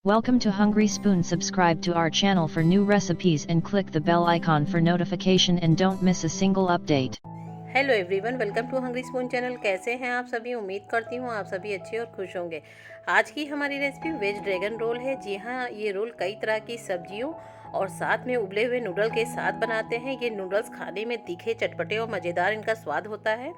Welcome to Hungry Spoon. Subscribe to our channel for new recipes and click the bell icon for notification and don't miss a single update. Hello everyone, welcome to hungry spoon channel. कैसे हैं आप सभी? उम्मीद करती हूँ आप सभी अच्छे और खुश होंगे। आज की हमारी रेसिपी वेज ड्रैगन रोल है। जी हाँ, ये रोल कई तरह की सब्जियों और साथ में उबले हुए नूडल के साथ बनाते हैं। ये नूडल्स खाने में तीखे, चटपटे और मज़ेदार इनका स्वाद होता है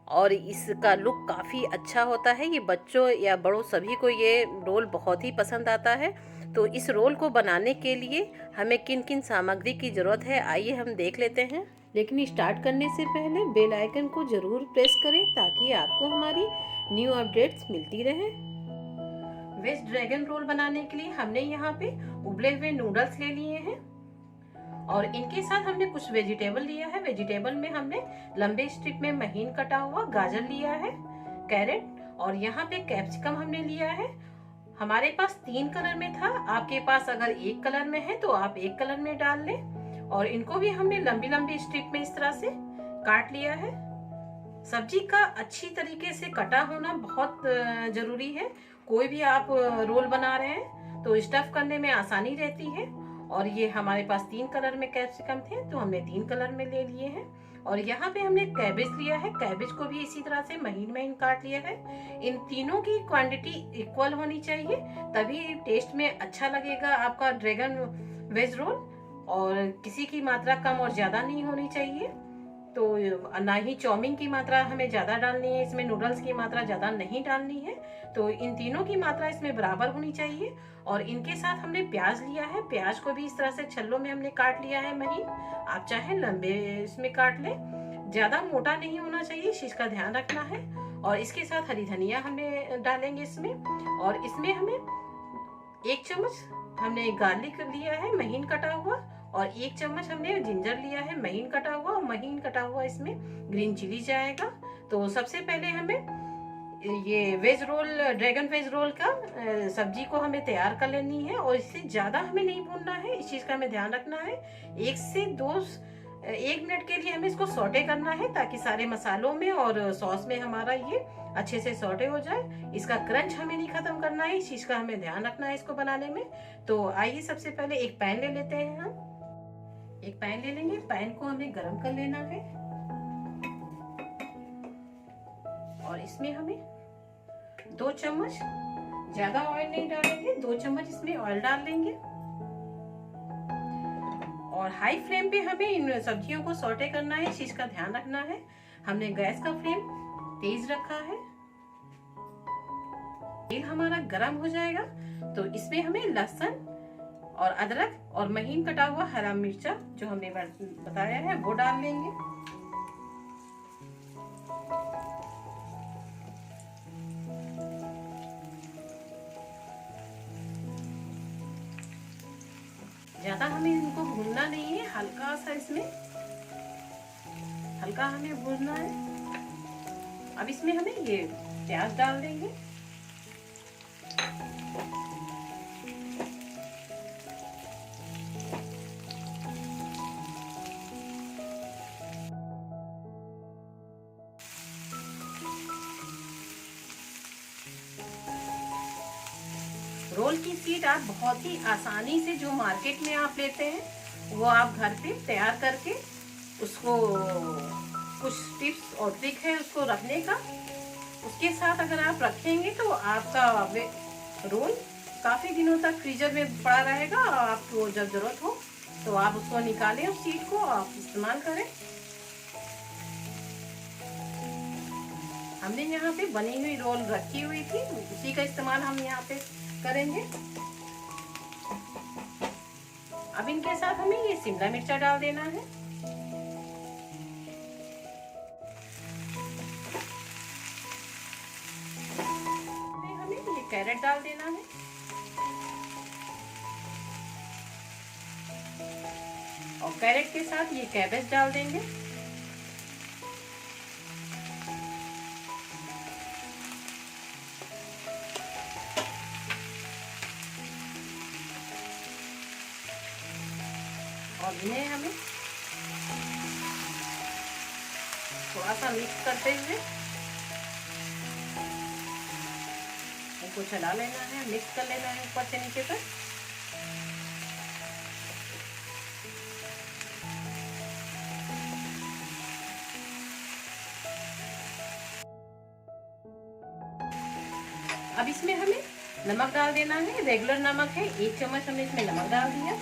और इसका लुक काफ़ी अच्छा होता है। ये बच्चों या बड़ों सभी को ये रोल बहुत ही पसंद आता है। तो इस रोल को बनाने के लिए हमें किन किन सामग्री की ज़रूरत है, आइए हम देख लेते हैं। लेकिन स्टार्ट करने से पहले बेल आइकन को ज़रूर प्रेस करें ताकि आपको हमारी न्यू अपडेट्स मिलती रहे। वेज ड्रैगन रोल बनाने के लिए हमने यहाँ पे उबले हुए नूडल्स ले लिए हैं और इनके साथ हमने कुछ वेजिटेबल लिया है। वेजिटेबल में हमने लंबे स्ट्रिप में महीन कटा हुआ गाजर लिया है, कैरेट और यहाँ पे कैप्सिकम हमने लिया है। हमारे पास 3 कलर में था, आपके पास अगर एक कलर में है तो आप एक कलर में डाल लें। और इनको भी हमने लंबी लंबी स्ट्रिप में इस तरह से काट लिया है। सब्जी का अच्छी तरीके से कटा होना बहुत जरूरी है। कोई भी आप रोल बना रहे हैं तो स्टफ करने में आसानी रहती है। और ये हमारे पास 3 कलर में कैप्सिकम थे तो हमने 3 कलर में ले लिए हैं। और यहाँ पे हमने कैबेज लिया है, कैबेज को भी इसी तरह से महीन महीन काट लिया है। इन तीनों की क्वांटिटी इक्वल होनी चाहिए, तभी टेस्ट में अच्छा लगेगा आपका ड्रैगन वेज रोल। और किसी की मात्रा कम और ज़्यादा नहीं होनी चाहिए। तो ना ही चाउमीन की मात्रा हमें ज़्यादा डालनी है, इसमें नूडल्स की मात्रा ज़्यादा नहीं डालनी है। तो इन तीनों की मात्रा इसमें बराबर होनी चाहिए। और इनके साथ हमने प्याज लिया है, प्याज को भी इस तरह से छल्लों में हमने काट लिया है महीन। आप चाहे लंबे इसमें काट लें, ज़्यादा मोटा नहीं होना चाहिए, इस चीज़ का ध्यान रखना है। और इसके साथ हरी धनिया हमें डालेंगे इसमें। और इसमें हमें 1 चम्मच हमने गार्लिक लिया है महीन कटा हुआ और 1 चम्मच हमने जिंजर लिया है महीन कटा हुआ। और महीन कटा हुआ इसमें ग्रीन चिली जाएगा। तो सबसे पहले हमें ये veg roll, dragon veg roll का सब्जी को हमें तैयार कर लेनी है। और इससे ज़्यादा हमें नहीं भूनना है, इस चीज़ का हमें ध्यान रखना है। 1 से 1 मिनट के लिए हमें इसको सौटे करना है ताकि सारे मसालों में और सॉस में हमारा ये अच्छे से सौटे हो जाए। इसका क्रंच हमें नहीं खत्म करना है, इस चीज़ का हमें ध्यान रखना है इसको बनाने में। तो आइए सबसे पहले एक पैन ले लेते हैं। हम एक पैन ले लेंगे, पैन को हमें गरम कर लेना है और इसमें हमें 2 चम्मच, ज्यादा ऑयल नहीं डालेंगे, 2 चम्मच इसमें ऑयल डाल लेंगे। और हाई फ्लेम पे हमें इन सब्जियों को सौटे करना है, इस चीज का ध्यान रखना है। हमने गैस का फ्लेम तेज रखा है। तेल हमारा गरम हो जाएगा तो इसमें हमें लहसुन और अदरक और महीन कटा हुआ हरा मिर्चा जो हमने बताया है वो डाल लेंगे। ज्यादा हमें इनको भूनना नहीं है, हल्का सा इसमें हल्का हमें भूनना है। अब इसमें हमें ये प्याज डाल देंगे। रोल की शीट आप बहुत ही आसानी से जो मार्केट में आप लेते हैं वो आप घर पे तैयार करके उसको, कुछ टिप्स और ट्रिक है उसको रखने का, उसके साथ अगर आप रखेंगे तो आपका रोल काफ़ी दिनों तक फ्रीजर में पड़ा रहेगा। और आपको जब ज़रूरत हो तो आप उसको निकालें, उस शीट को आप इस्तेमाल करें। हमने यहाँ पे बनी हुई रोल रखी हुई थी, उसी का इस्तेमाल हम यहाँ पे करेंगे। अब इनके साथ हमें ये शिमला मिर्चा डाल देना है। हमें ये कैरेट डाल देना है और कैरेट के साथ ये कैबेज डाल देंगे। और इन्हें हमें थोड़ा सा मिक्स करते हुए इसको चला लेना है, मिक्स कर लेना है ऊपर से नीचे तक। अब इसमें हमें नमक डाल देना है, रेगुलर नमक है, 1 चम्मच हमने इसमें नमक डाल दिया।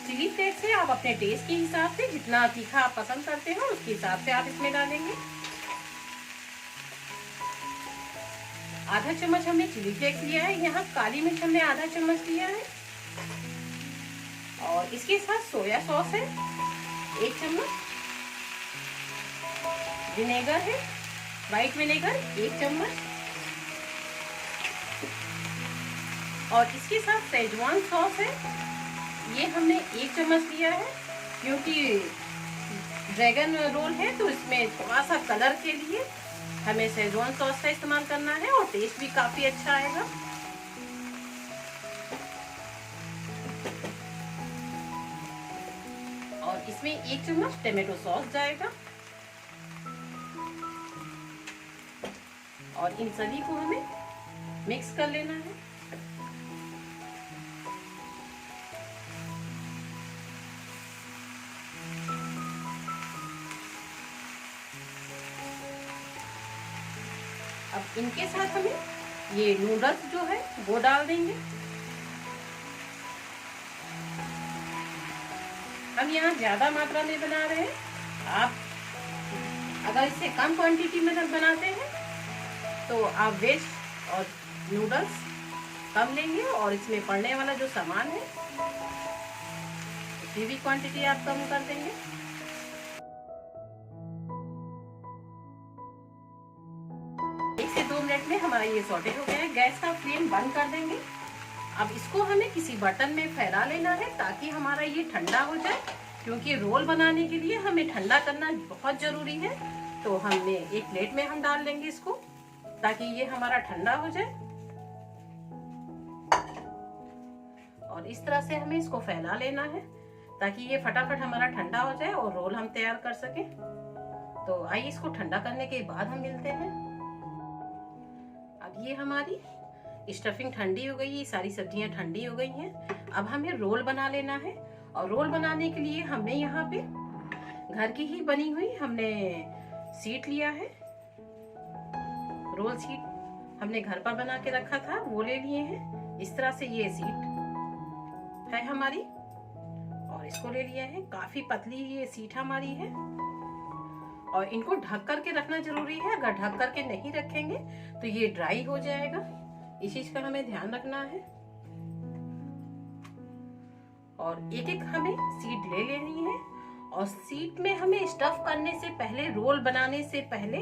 चिली फ्लेक्स से आप अपने टेस्ट के हिसाब से जितना तीखा आप पसंद करते हो उसके हिसाब से आप इसमें डालेंगे। आधा चम्मच हमने चिली फ्लेक्स लिया है, यहाँ काली मिर्च हमने आधा चम्मच लिया है। और इसके साथ सोया सॉस है 1 चम्मच, विनेगर है, व्हाइट विनेगर 1 चम्मच, और इसके साथ सेजवान सॉस है, ये हमने 1 चम्मच लिया है, क्योंकि ड्रैगन रोल है तो इसमें थोड़ा सा कलर के लिए हमें सेजवान सॉस का इस्तेमाल करना है और टेस्ट भी काफी अच्छा आएगा। और इसमें 1 चम्मच टमाटो सॉस जाएगा। और इन सभी को हमें मिक्स कर लेना है। अब इनके साथ हमें ये नूडल्स जो है वो डाल देंगे। हम यहाँ ज्यादा मात्रा में बना रहे हैं, आप अगर इससे कम क्वांटिटी में बनाते हैं तो आप वेज और नूडल्स कम लेंगे और इसमें पड़ने वाला जो सामान है उसकी भी क्वांटिटी आप कम कर देंगे। से 2 मिनट में हमारा ये सौटे हो गया है। गैस का फ्लेम बंद कर देंगे। अब इसको हमें किसी बर्तन में फैला लेना है ताकि हमारा ये ठंडा हो जाए, क्योंकि रोल बनाने के लिए हमें ठंडा करना बहुत जरूरी है। तो हमने एक प्लेट में हम डाल लेंगे इसको ताकि ये हमारा ठंडा हो जाए। और इस तरह से हमें इसको फैला लेना है ताकि ये फटाफट हमारा ठंडा हो जाए और रोल हम तैयार कर सके। तो आइए इसको ठंडा करने के बाद हम मिलते हैं। अब ये हमारी स्टफिंग ठंडी हो गई, ये सारी सब्जियां ठंडी हो गई हैं। अब हमें रोल बना लेना है और रोल बनाने के लिए हमने यहाँ पे घर की ही बनी हुई हमने शीट लिया है। रोल शीट हमने घर पर बना के रखा था, वो ले लिए हैं। इस तरह से ये शीट है हमारी और इसको ले लिया है। काफी पतली ये शीट हमारी है और इनको ढक करके रखना जरूरी है। अगर ढक करके नहीं रखेंगे तो ये ड्राई हो जाएगा, इस चीज का हमें ध्यान रखना है। और एक एक हमें शीट ले लेनी है और शीट में हमें स्टफ करने से पहले, रोल बनाने से पहले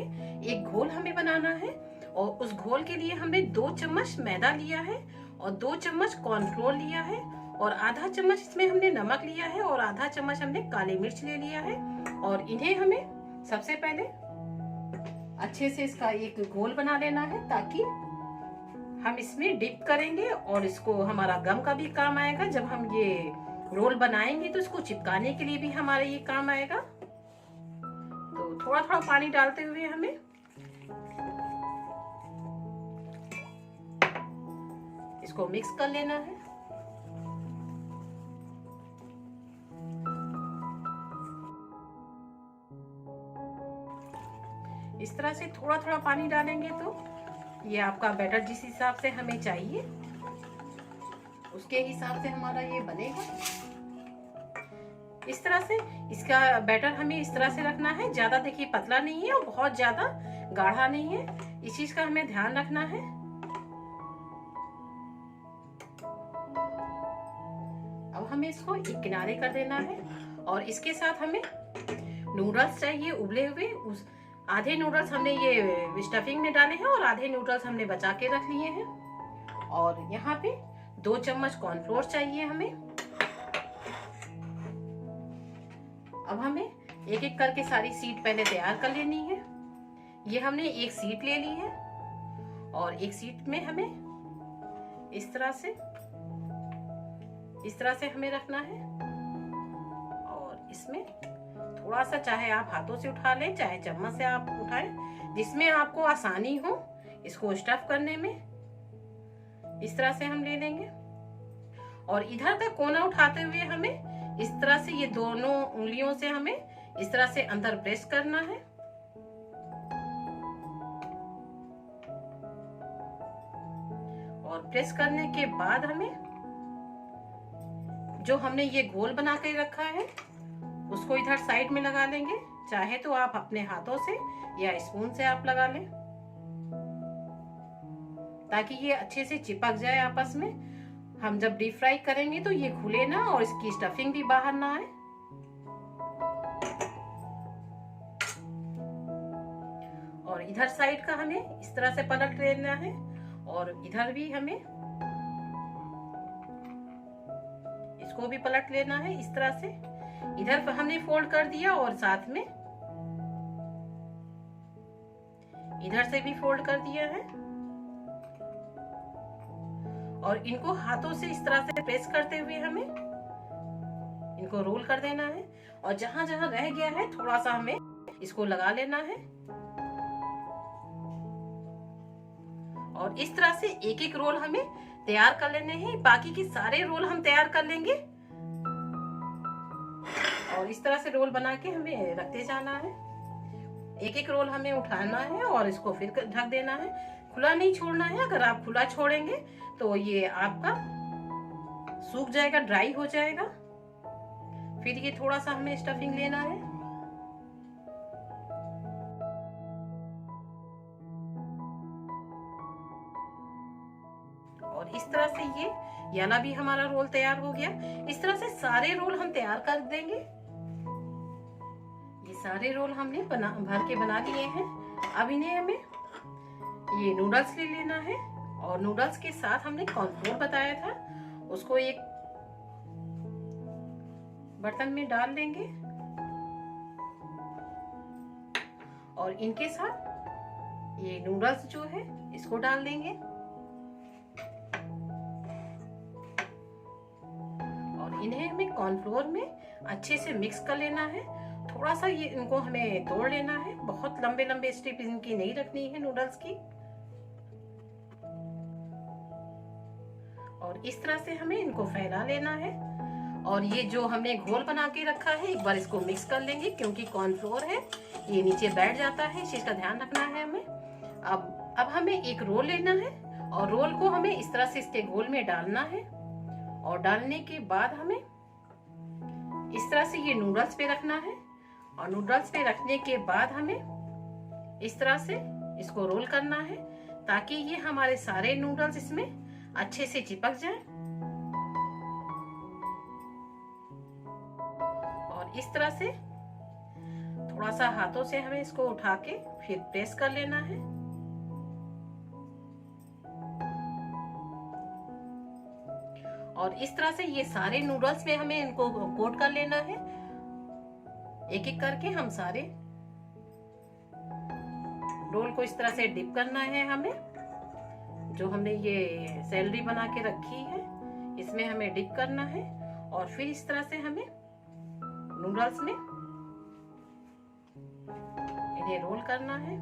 एक घोल हमें बनाना है। और उस घोल के लिए हमने 2 चम्मच मैदा लिया है और 2 चम्मच कॉर्नफ्लोर लिया है और आधा चम्मच इसमें हमने नमक लिया है और आधा चम्मच हमने काली मिर्च ले लिया है। और इन्हें हमें सबसे पहले अच्छे से इसका एक घोल बना लेना है ताकि हम इसमें डिप करेंगे और इसको हमारा गम का भी काम आएगा। जब हम ये रोल बनाएंगे तो इसको चिपकाने के लिए भी हमारे ये काम आएगा। तो थोड़ा थोड़ा पानी डालते हुए हमें इसको मिक्स कर लेना है। इस तरह से थोड़ा थोड़ा पानी डालेंगे तो ये आपका बैटर जिस हिसाब से हमें चाहिए उसके हिसाब से हमारा ये बनेगा। इस तरह से इसका बैटर हमें इस तरह से रखना है। ज्यादा देखिए पतला नहीं है और बहुत ज्यादा गाढ़ा नहीं है, इस चीज का हमें ध्यान रखना है। अब हमें इसको एक किनारे कर देना है और इसके साथ हमें नूडल्स चाहिए उबले हुए। उस आधे नूडल्स हमने ये स्टफिंग में डाले हैं और आधे नूडल्स हमने बचा के रख लिए हैं। और यहाँ पे 2 चम्मच कॉर्नफ्लोर चाहिए हमें। अब हमें एक एक करके सारी शीट पहले तैयार कर लेनी है। ये हमने एक शीट ले ली है और एक शीट में हमें इस तरह से हमें रखना है। और इसमें थोड़ा सा, चाहे आप हाथों से उठा लें चाहे चम्मच से आप उठाएं, जिसमें आपको आसानी हो इसको स्टफ करने में। इस तरह से हम ले लेंगे और इधर का कोना उठाते हुए हमें इस तरह से ये दोनों उंगलियों से हमें इस तरह से अंदर प्रेस करना है। और प्रेस करने के बाद हमें जो हमने ये घोल बना के रखा है उसको इधर साइड में लगा लेंगे। चाहे तो आप अपने हाथों से या स्पून से आप लगा लें ताकि ये अच्छे से चिपक जाए आपस में। हम जब डीप फ्राई करेंगे तो ये खुले ना और इसकी स्टफिंग भी बाहर ना आए। और इधर साइड का हमें इस तरह से पलट लेना है और इधर भी हमें इसको भी पलट लेना है इस तरह से। इधर हमने फोल्ड कर दिया और साथ में इधर से भी फोल्ड कर दिया है और इनको हाथों से इस तरह से प्रेस करते हुए हमें इनको रोल कर देना है। और जहां जहां रह गया है थोड़ा सा हमें इसको लगा लेना है और इस तरह से एक एक रोल हमें तैयार कर लेने हैं। बाकी के सारे रोल हम तैयार कर लेंगे और इस तरह से रोल बना के हमें रखते जाना है। एक एक रोल हमें उठाना है और इसको फिर ढक देना है, खुला नहीं छोड़ना है। अगर आप खुला छोड़ेंगे तो ये आपका सूख जाएगा, ड्राई हो जाएगा। फिर ये थोड़ा सा हमें स्टफिंग लेना है और इस तरह से ये वाला भी हमारा रोल तैयार हो गया। इस तरह से सारे रोल हम तैयार कर देंगे। ये सारे रोल हमने भर के बना लिए हैं। अब इन्हें हमें ये नूडल्स ले लेना है और नूडल्स के साथ हमने कॉर्नफ्लोर बताया था उसको एक बर्तन में डाल लेंगे और इनके साथ ये नूडल्स जो है इसको डाल देंगे और इन्हें हमें कॉर्नफ्लोर में अच्छे से मिक्स कर लेना है। थोड़ा सा ये इनको हमें तोड़ लेना है, बहुत लंबे लंबे स्ट्रिप इनकी नहीं रखनी है नूडल्स की। और इस तरह से हमें इनको फैला लेना है और ये जो हमने घोल बना के रखा है एक बार इसको मिक्स कर लेंगे क्योंकि कॉर्नफ्लोर है ये नीचे बैठ जाता है, इस चीज का ध्यान रखना है हमें। अब हमें एक रोल लेना है और रोल को हमें इस तरह से इसके घोल में डालना है और डालने के बाद हमें इस तरह से ये नूडल्स पे रखना है और नूडल्स पे रखने के बाद हमें इस तरह से इसको रोल करना है ताकि ये हमारे सारे नूडल्स इसमें अच्छे से चिपक जाए। और इस तरह से थोड़ा सा हाथों से हमें इसको उठा के फिर प्रेस कर लेना है और इस तरह से ये सारे नूडल्स में हमें इनको कोट कर लेना है। एक एक करके हम सारे रोल को इस तरह से डिप करना है हमें। जो हमने ये सैलरी बना के रखी है इसमें हमें डिप करना है और फिर इस तरह से हमें नूडल्स में इन्हें रोल करना है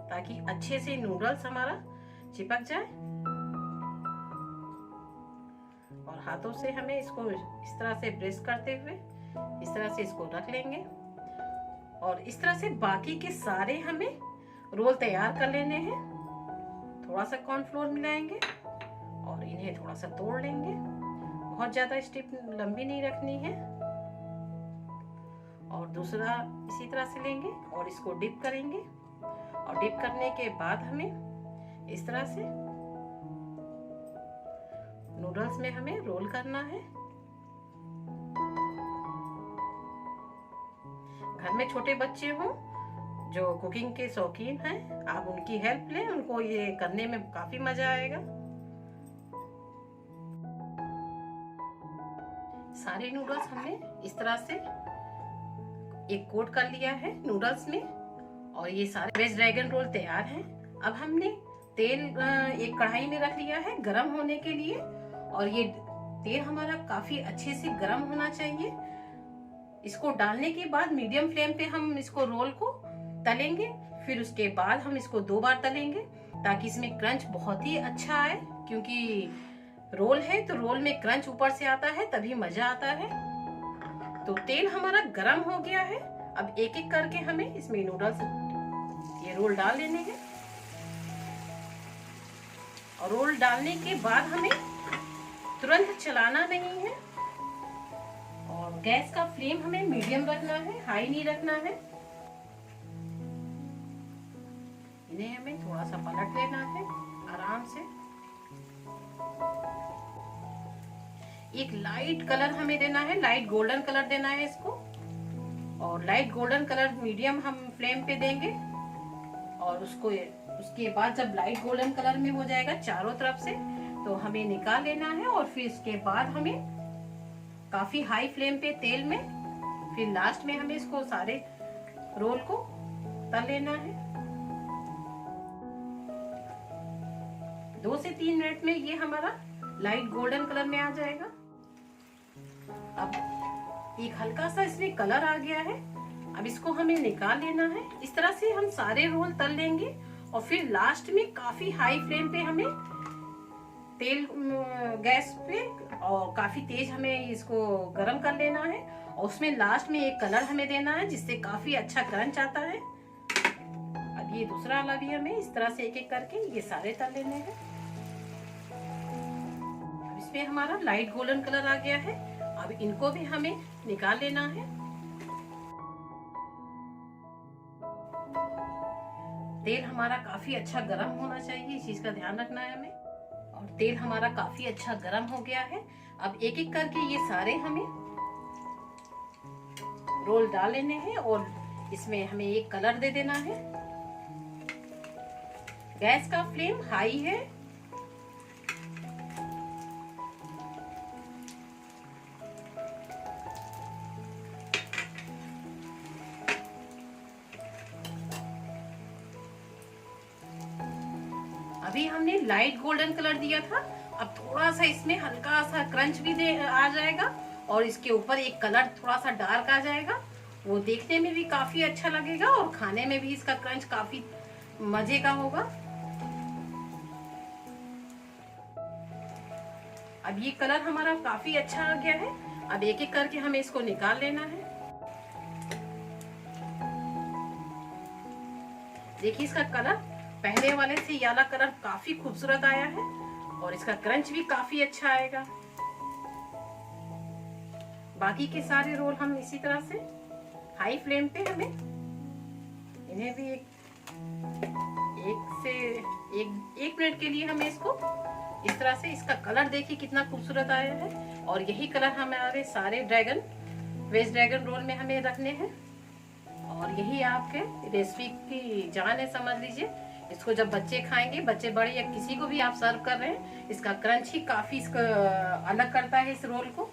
ताकि अच्छे से नूडल्स हमारा चिपक जाए। और हाथों से हमें इसको इस तरह से प्रेस करते हुए इस तरह से इसको रख लेंगे और इस तरह से बाकी के सारे हमें रोल तैयार कर लेने हैं। थोड़ा सा कॉर्नफ्लोर मिलाएंगे और इन्हें थोड़ा सा तोड़ लेंगे, बहुत ज्यादा स्ट्रिप लंबी नहीं रखनी है। और दूसरा इसी तरह से लेंगे और इसको डिप करेंगे और डिप करने के बाद हमें इस तरह से नूडल्स में हमें रोल करना है। घर में छोटे बच्चे हों जो कुकिंग के शौकीन हैं आप उनकी हेल्प लें, उनको ये करने में काफी मजा आएगा। सारे नूडल्स हमने इस तरह से एक कोट कर लिया है नूडल्स में और ये सारे वेज ड्रैगन रोल तैयार हैं। अब हमने तेल एक कढ़ाई में रख लिया है गरम होने के लिए और ये तेल हमारा काफी अच्छे से गरम होना चाहिए। इसको डालने के बाद मीडियम फ्लेम पे हम इसको रोल को तलेंगे, फिर उसके बाद हम इसको 2 बार तलेंगे ताकि इसमें क्रंच बहुत ही अच्छा आए, क्योंकि रोल है तो रोल में क्रंच ऊपर से आता है तभी मजा आता है। तो तेल हमारा गरम हो गया है। अब एक एक करके हमें इसमें नूडल्स ये रोल डाल लेने हैं और रोल डालने के बाद हमें तुरंत चलाना नहीं है और गैस का फ्लेम हमें मीडियम रखना है, हाई नहीं रखना है। इन्हें हमें थोड़ा सा पलट लेना है आराम से। एक लाइट कलर हमें देना है, लाइट गोल्डन कलर देना है इसको, और लाइट गोल्डन कलर मीडियम हम फ्लेम पे देंगे। और उसके बाद जब लाइट गोल्डन कलर में हो जाएगा चारों तरफ से, तो हमें निकाल लेना है। और फिर इसके बाद हमें काफी हाई फ्लेम पे तेल में फिर लास्ट में हमें इसको सारे रोल को तल लेना है। 2 से 3 मिनट में ये हमारा लाइट गोल्डन कलर में आ जाएगा। अब एक हल्का सा इसमें कलर आ गया है। अब इसको हमें निकाल लेना है। इस तरह से हम सारे रोल तल लेंगे और फिर लास्ट में काफी हाई फ्लेम पे हमें तेल गैस पे और काफी तेज हमें इसको गरम कर लेना है। और उसमें लास्ट में एक कलर हमें देना है जिससे काफी अच्छा क्रंच आता है। अब ये दूसरा वाला भी हमें इस तरह से एक एक करके ये सारे तल लेने हैं। अब इसमें हमारा लाइट गोल्डन कलर आ गया है। अब इनको भी हमें निकाल लेना है। तेल हमारा काफी अच्छा गरम होना चाहिए, इस चीज का ध्यान रखना है हमें। और तेल हमारा काफी अच्छा गरम हो गया है। अब एक एक करके ये सारे हमें रोल डाल लेने हैं और इसमें हमें एक कलर दे देना है। गैस का फ्लेम हाई है। अभी हमने लाइट गोल्डन कलर दिया था, अब थोड़ा सा इसमें हल्का सा क्रंच भी आ जाएगा और इसके ऊपर एक कलर थोड़ा सा डार्क आ जाएगा। वो देखने में भी काफी अच्छा लगेगा और खाने में भी इसका क्रंच काफी मजे का होगा। अब ये कलर हमारा काफी अच्छा आ गया है। अब एक एक करके हमें इसको निकाल लेना है। देखिए इसका कलर पहले वाले से ये वाला कलर काफी खूबसूरत आया है और इसका क्रंच भी काफी अच्छा आएगा। बाकी के सारे रोल हम इसी तरह से हाई फ्लेम पे हमें इन्हें भी एक मिनट के लिए हमें इसको इस तरह से, इसका कलर देखिए कितना खूबसूरत आया है। और यही कलर हमारे सारे वेज ड्रैगन रोल में हमें रखने हैं। और यही आपके रेसिपी की जान है, समझ लीजिए। इसको जब बच्चे खाएंगे, बच्चे बड़े या किसी को भी आप सर्व कर रहे हैं, इसका क्रंच ही काफी इसको अलग करता है इस रोल को।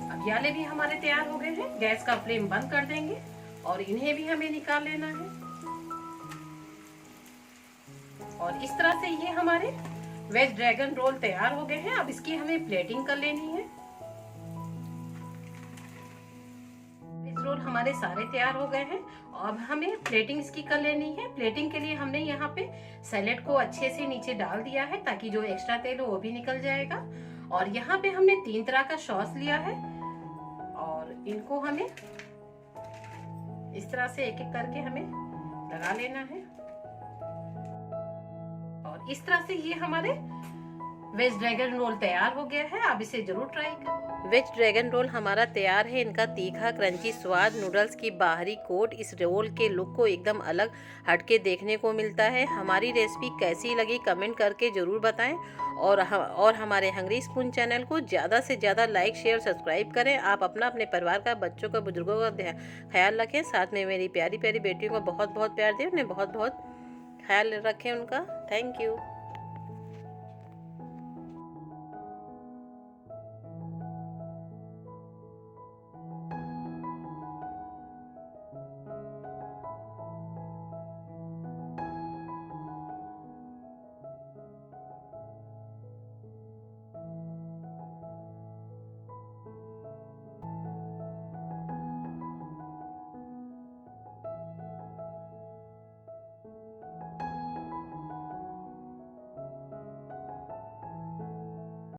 अब याले भी हमारे तैयार हो गए हैं। गैस का फ्लेम बंद कर देंगे और इन्हें भी हमें निकाल लेना है। और इस तरह से ये हमारे वेज ड्रैगन रोल तैयार हो गए हैं। अब इसकी हमें प्लेटिंग कर लेनी है। रोल हमारे सारे तैयार हो गए हैं। अब हमें प्लेटिंग इसकी कर लेनी है। प्लेटिंग के लिए हमने यहाँ पे सैलेड को अच्छे से नीचे डाल दिया है ताकि जो एक्स्ट्रा तेल हो वो भी निकल जाएगा। और यहाँ पे हमने 3 तरह का सॉस लिया है और इनको हमें इस तरह से एक एक करके हमें लगा लेना है। और इस तरह से ये हमारे वेज ड्रैगन रोल तैयार हो गया है। आप इसे जरूर ट्राई करें। वेज ड्रैगन रोल हमारा तैयार है। इनका तीखा क्रंची स्वाद, नूडल्स की बाहरी कोट इस रोल के लुक को एकदम अलग हटके देखने को मिलता है। हमारी रेसिपी कैसी लगी कमेंट करके ज़रूर बताएं और हमारे हंग्री स्पून चैनल को ज़्यादा से ज़्यादा लाइक शेयर सब्सक्राइब करें। आप अपने परिवार का, बच्चों का, बुजुर्गों का ख्याल रखें। साथ में मेरी प्यारी प्यारी बेटियों को बहुत बहुत प्यार दें, उन्हें बहुत बहुत ख्याल रखें उनका। Thank you.